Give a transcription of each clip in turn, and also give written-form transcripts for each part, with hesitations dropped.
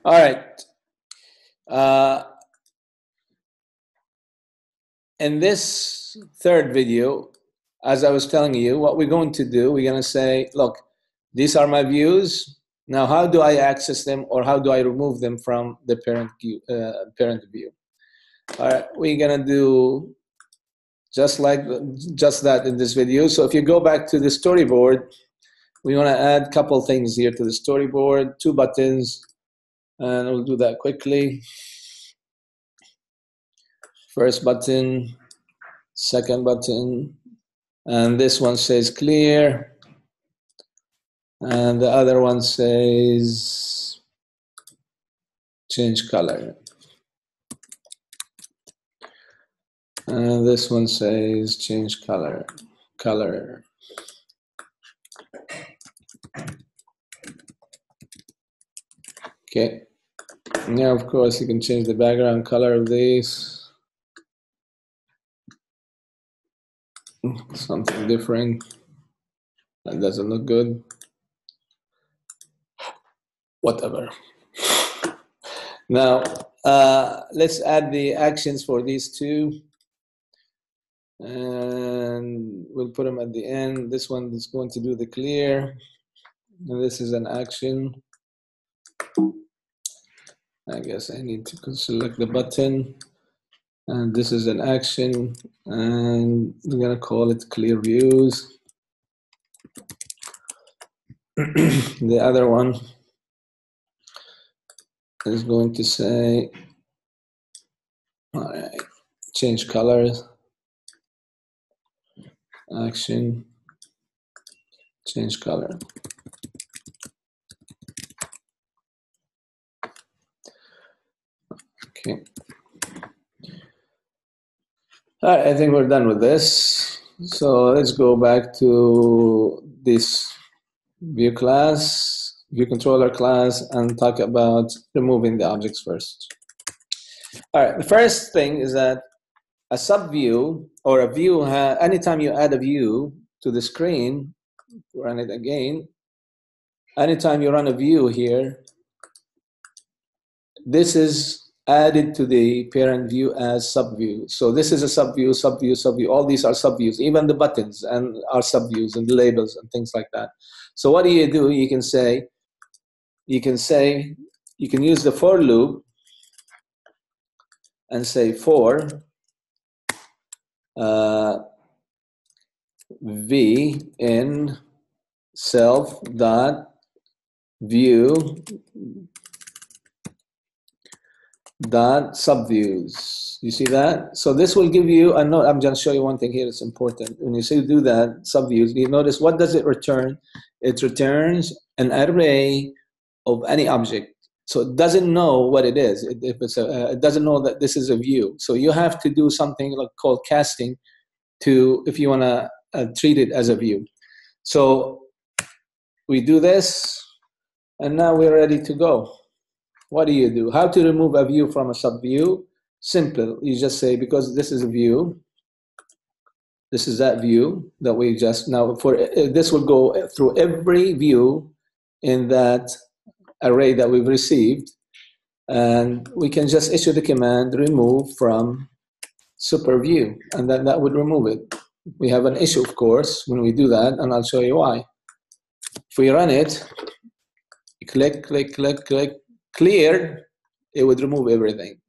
All right. In this third video, as I was telling you, what we're going to do, we're going to say, look, these are my views. Now, how do I access them, or how do I remove them from the parent view? All right, we're going to do just that in this video. So if you go back to the storyboard, we want to add a couple things here to the storyboard, 2 buttons, and we'll do that quickly. First button, second button, and this one says clear, and the other one says change color, and this one says change color. Okay, now of course you can change the background color of these. Something different. That doesn't look good. Whatever. Now, let's add the actions for these 2. And we'll put them at the end. This one is going to do the clear. And this is an action. I guess I need to select the button. And this is an action. And we're going to call it clear views. The other one is going to say, all right, change colors, action, change color. Okay. All right, I think we're done with this. So let's go back to this view class, view controller class, and talk about removing the objects first. All right, the first thing is that a subview or a view, anytime you add a view to the screen, run it again, anytime you run a view here, this is added to the parent view as subview. So this is a subview, subview, subview. All these are subviews. Even the buttons and are subviews, and the labels and things like that. So what do? You can say, you can use the for loop and say for v in self dot view dot subviews. You see that? So this will give you a note. I'm going to show you one thing here. It's important. When you say do that, subviews, you notice what does it return? It returns an array of any object. So it doesn't know what it is. It doesn't know that this is a view. So you have to do something called casting if you want to treat it as a view. So we do this, and now we're ready to go. What do? How to remove a view from a subview? Simple. You just say, because this is a view, this is that view that we just now, this will go through every view in that array that we've received, and we can just issue the command remove from super view, and then that would remove it. We have an issue, of course, when we do that, and I'll show you why. If we run it, click, click, click, click, clear, it would remove everything,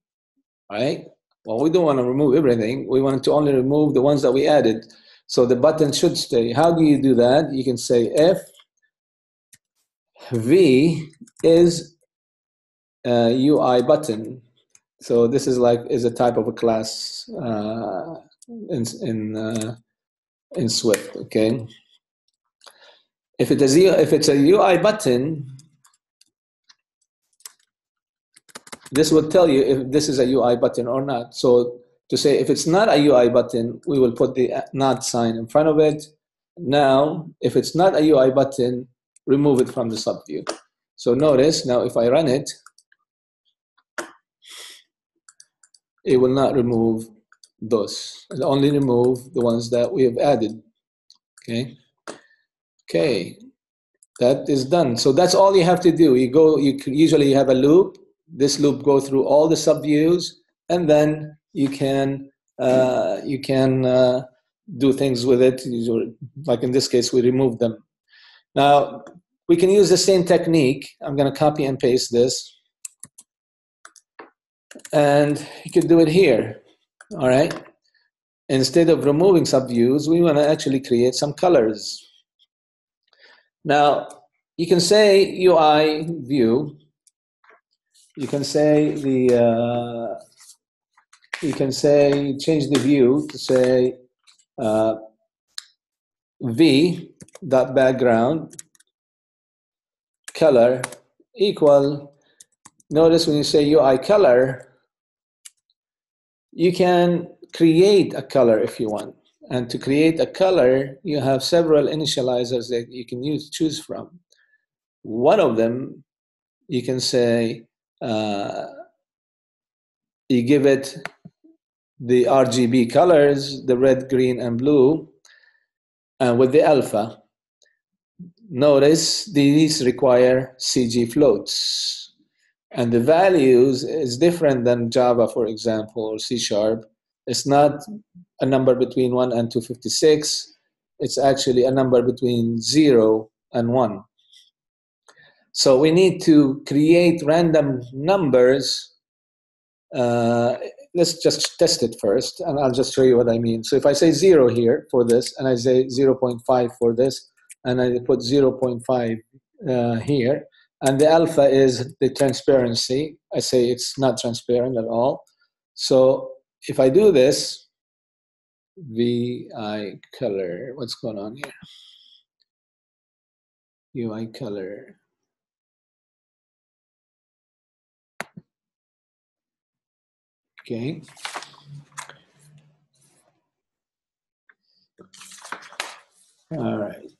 right? Well, we don't want to remove everything. We want to only remove the ones that we added. So the button should stay. How do you do that? You can say if v is a UI button. So this is a type of a class in Swift. Okay. If it's a UI button, this will tell you if this is a UI button or not. So to say if it's not a UI button, we will put the not sign in front of it. Now, if it's not a UI button, remove it from the subview. So notice now if I run it, it will not remove those. It'll only remove the ones that we have added. Okay. Okay. That is done. So that's all you have to do. Usually you have a loop. This loop go through all the subviews, and then you can do things with it. Like in this case, we remove them. Now we can use the same technique. I'm going to copy and paste this, and you can do it here. All right. Instead of removing subviews, we want to actually create some colors. Now, you can say UI view. You can say change the view to say v dot background color equal. Notice when you say UI color, you can create a color if you want. And to create a color, you have several initializers that you can choose from. One of them, you can say, you give it the RGB colors, the red, green, and blue, and with the alpha. Notice these require CG floats. And the values is different than Java, for example, or C#. It's not a number between 1 and 256. It's actually a number between 0 and 1. So we need to create random numbers. Let's just test it first, and I'll just show you what I mean. So if I say 0 here for this, and I say 0.5 for this, and I put 0.5 here, and the alpha is the transparency. I say it's not transparent at all. So if I do this, VI color, what's going on here? UI color. Okay. All right.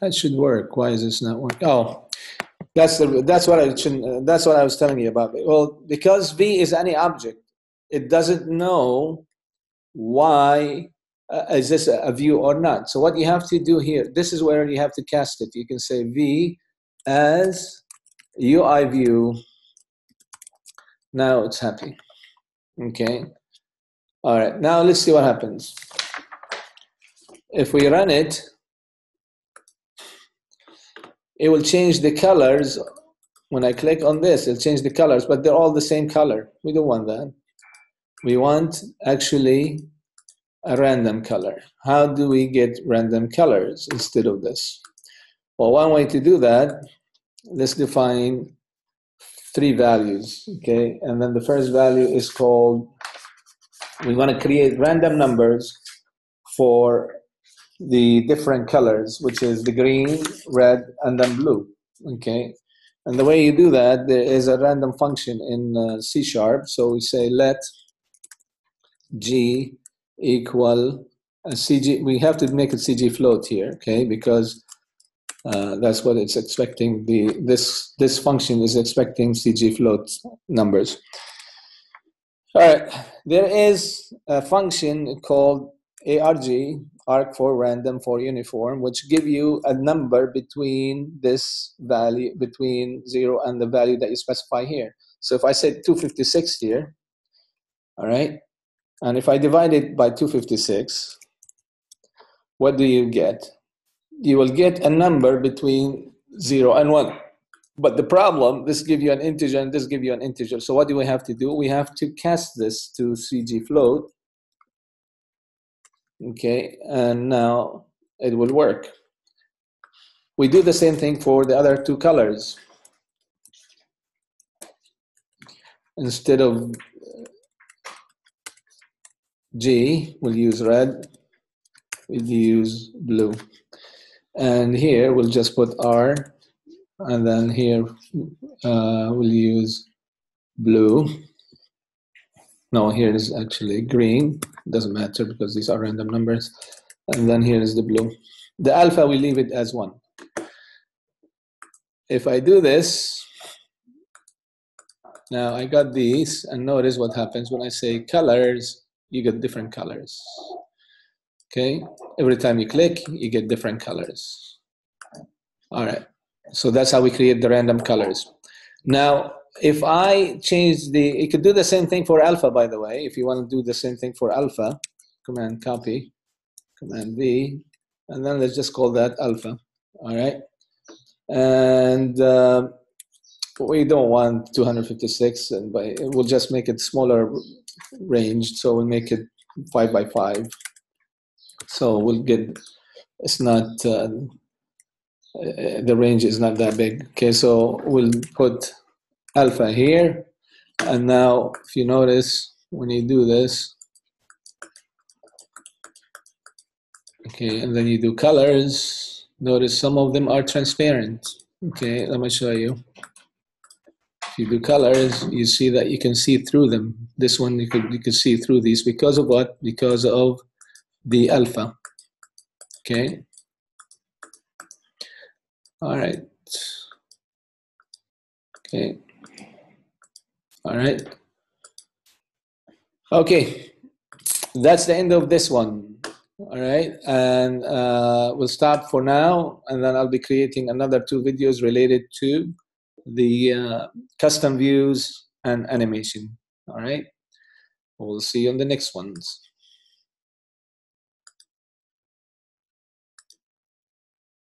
That should work. Why is this not working? Oh, that's what I was telling you about. Well, because V is any object, it doesn't know why is this a view or not. So what you have to do here, this is where you have to cast it. You can say V as UI view. Now it's happy. Okay. All right. Now let's see what happens. If we run it, it will change the colors. When I click on this, it'll change the colors, but they're all the same color. We don't want that. We want actually a random color. How do we get random colors instead of this? Well, one way to do that, let's define 3 values, okay? And then the first value is called, we want to create random numbers for the different colors, which is the green, red, and then blue, okay? And the way you do that, there is a random function in C#. So we say let G equal a CG. We have to make it CG float here, okay? Because that's what it's expecting. This function is expecting CG float numbers. All right, there is a function called ARG, arc for random for uniform, which give you a number between this value, between 0 and the value that you specify here. So if I said 256 here, all right, and if I divide it by 256, what do you get? You will get a number between 0 and 1. But the problem, this gives you an integer and this gives you an integer. So what do we have to do? We have to cast this to CG float. Okay, and now it will work. We do the same thing for the other 2 colors. Instead of G, we'll use red, we'll use blue. And here we'll just put R, and then here we'll use blue. No, here is actually green. Doesn't matter because these are random numbers. And then here is the blue. The alpha, we leave it as 1. If I do this, now I got these, and notice what happens when I say colors you get different colors. Okay, every time you click, you get different colors. All right, so that's how we create the random colors. Now, if I change the, you could do the same thing for alpha, by the way. If you want to do the same thing for alpha, Command copy, Command V, and then let's just call that alpha. All right, and we don't want 256, and we'll just make it smaller range. So we'll make it 5 by 5. So we'll get, it's not, the range is not that big. Okay, so we'll put alpha here. And now, if you notice, when you do this, okay, and then you do colors, notice some of them are transparent. Okay, let me show you. If you do colors, you see that you can see through them. This one, you could see through these because of what? Because of the alpha. Okay. All right. Okay. All right. Okay. That's the end of this one. All right. And we'll stop for now. And then I'll be creating another 2 videos related to the custom views and animation. All right. We'll see you on the next ones.